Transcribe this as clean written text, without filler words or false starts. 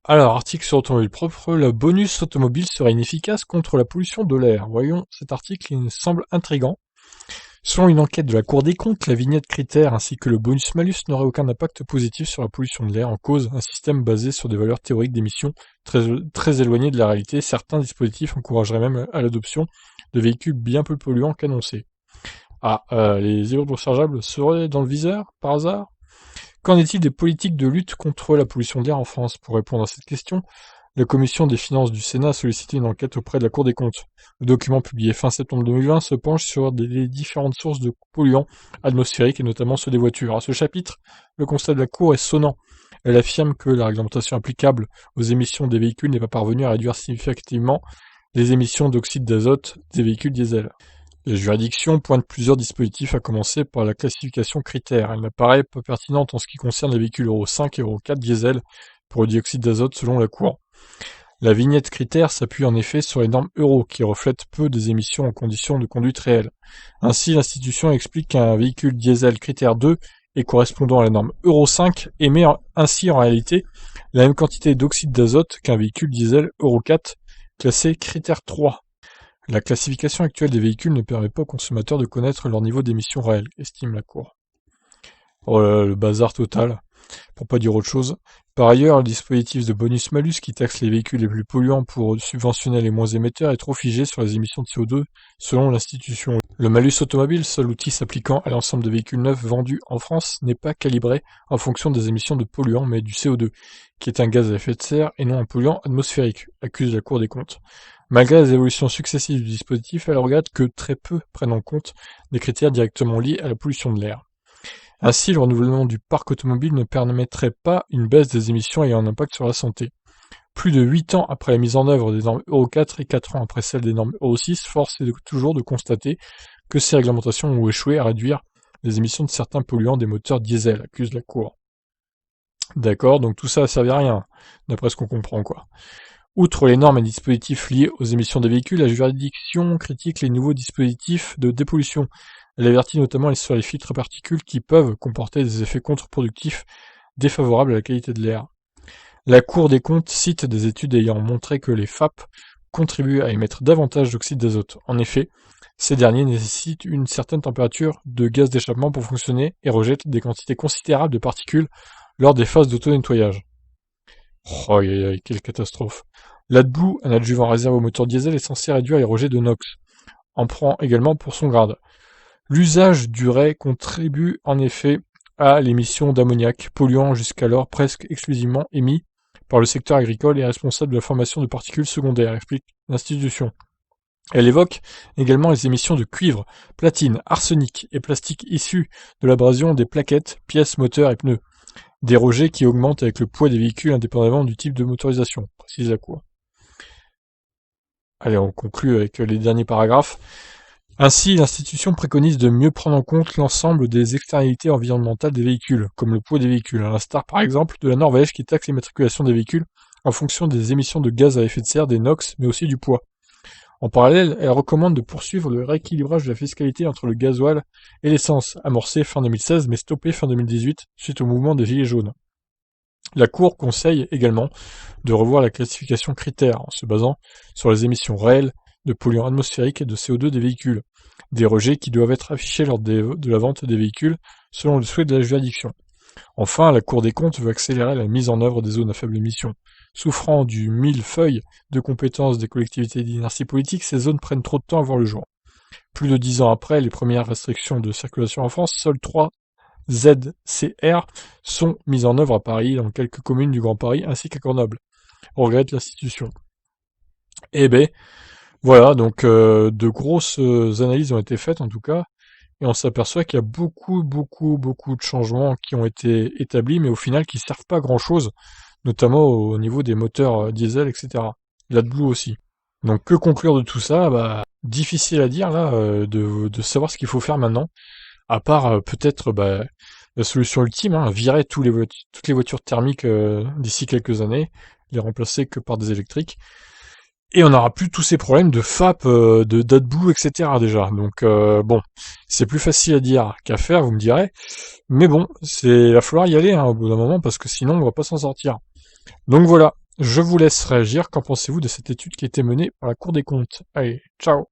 Alors, article sur automobile propre, le bonus automobile serait inefficace contre la pollution de l'air. Voyons cet article, il me semble intrigant. Selon une enquête de la Cour des comptes, la vignette critère ainsi que le bonus-malus n'auraient aucun impact positif sur la pollution de l'air, en cause un système basé sur des valeurs théoriques d'émissions très éloignées de la réalité. Certains dispositifs encourageraient même à l'adoption de véhicules bien plus polluants qu'annoncés. Les hydrochargeables seraient dans le viseur, par hasard? Qu'en est-il des politiques de lutte contre la pollution de l'air en France? Pour répondre à cette question, la commission des finances du Sénat a sollicité une enquête auprès de la Cour des comptes. Le document publié fin septembre 2020 se penche sur les différentes sources de polluants atmosphériques et notamment ceux des voitures. À ce chapitre, le constat de la Cour est sonnant. Elle affirme que la réglementation applicable aux émissions des véhicules n'est pas parvenue à réduire significativement les émissions d'oxyde d'azote des véhicules diesel. La juridiction pointe plusieurs dispositifs à commencer par la classification critère. Elle n'apparaît pas pertinente en ce qui concerne les véhicules Euro 5 et Euro 4 diesel pour le dioxyde d'azote selon la Cour. La vignette critère s'appuie en effet sur les normes Euro qui reflètent peu des émissions en conditions de conduite réelle. Ainsi, l'institution explique qu'un véhicule diesel critère 2 et correspondant à la norme Euro 5 émet ainsi en réalité la même quantité d'oxyde d'azote qu'un véhicule diesel Euro 4 classé critère 3. La classification actuelle des véhicules ne permet pas aux consommateurs de connaître leur niveau d'émission réel, estime la Cour. Oh là là, le bazar total, pour pas dire autre chose. Par ailleurs, le dispositif de bonus-malus qui taxe les véhicules les plus polluants pour subventionner les moins émetteurs est trop figé sur les émissions de CO2 selon l'institution. Le malus automobile, seul outil s'appliquant à l'ensemble des véhicules neufs vendus en France, n'est pas calibré en fonction des émissions de polluants mais du CO2, qui est un gaz à effet de serre et non un polluant atmosphérique, accuse la Cour des comptes. Malgré les évolutions successives du dispositif, elle regrette que très peu prennent en compte des critères directement liés à la pollution de l'air. Ainsi, le renouvellement du parc automobile ne permettrait pas une baisse des émissions ayant un impact sur la santé. Plus de 8 ans après la mise en œuvre des normes Euro 4 et 4 ans après celle des normes Euro 6, force est toujours de constater que ces réglementations ont échoué à réduire les émissions de certains polluants des moteurs diesel, accuse la Cour. D'accord, donc tout ça a servi à rien, d'après ce qu'on comprend, quoi. Outre les normes et dispositifs liés aux émissions des véhicules, la juridiction critique les nouveaux dispositifs de dépollution. Elle avertit notamment sur les filtres à particules qui peuvent comporter des effets contre-productifs défavorables à la qualité de l'air. La Cour des comptes cite des études ayant montré que les FAP contribuent à émettre davantage d'oxyde d'azote. En effet, ces derniers nécessitent une certaine température de gaz d'échappement pour fonctionner et rejettent des quantités considérables de particules lors des phases d'auto-nettoyage. Oh, aïe, aïe, quelle catastrophe. L'AdBlue, un adjuvant réservé au moteur diesel, est censé réduire les rejets de NOx. En prend également pour son grade. L'usage du raie contribue en effet à l'émission d'ammoniac, polluant jusqu'alors presque exclusivement émis par le secteur agricole et responsable de la formation de particules secondaires, explique l'institution. Elle évoque également les émissions de cuivre, platine, arsenic et plastique issus de l'abrasion des plaquettes, pièces, moteurs et pneus. Des rejets qui augmentent avec le poids des véhicules indépendamment du type de motorisation, précise la Cour. Allez, on conclut avec les derniers paragraphes. Ainsi, l'institution préconise de mieux prendre en compte l'ensemble des externalités environnementales des véhicules, comme le poids des véhicules, à l'instar par exemple de la Norvège qui taxe l'immatriculation des véhicules en fonction des émissions de gaz à effet de serre, des NOx, mais aussi du poids. En parallèle, elle recommande de poursuivre le rééquilibrage de la fiscalité entre le gasoil et l'essence, amorcé fin 2016 mais stoppé fin 2018 suite au mouvement des Gilets jaunes. La Cour conseille également de revoir la classification critère en se basant sur les émissions réelles de polluants atmosphériques et de CO2 des véhicules, des rejets qui doivent être affichés lors de la vente des véhicules selon le souhait de la juridiction. Enfin, la Cour des comptes veut accélérer la mise en œuvre des zones à faible émission. Souffrant du millefeuille de compétences des collectivités d'inertie politique, ces zones prennent trop de temps à voir le jour. Plus de 10 ans après les premières restrictions de circulation en France, seules 3 ZCR sont mises en œuvre à Paris, dans quelques communes du Grand Paris, ainsi qu'à Grenoble. On regrette l'institution. Eh ben, voilà, donc de grosses analyses ont été faites en tout cas, et on s'aperçoit qu'il y a beaucoup de changements qui ont été établis, mais au final qui servent pas à grand chose, notamment au niveau des moteurs diesel, etc. L'AdBlue aussi. Donc que conclure de tout ça? Bah, difficile à dire là, de savoir ce qu'il faut faire maintenant, à part peut-être la solution ultime, hein, virer toutes les voitures thermiques d'ici quelques années, les remplacer que par des électriques. Et on n'aura plus tous ces problèmes de FAP, d'AdBlue, etc. déjà. Donc bon, c'est plus facile à dire qu'à faire, vous me direz. Mais bon, il va falloir y aller hein, au bout d'un moment parce que sinon on va pas s'en sortir. Donc voilà, Je vous laisse réagir. Qu'en pensez-vous de cette étude qui a été menée par la Cour des comptes? Allez, ciao!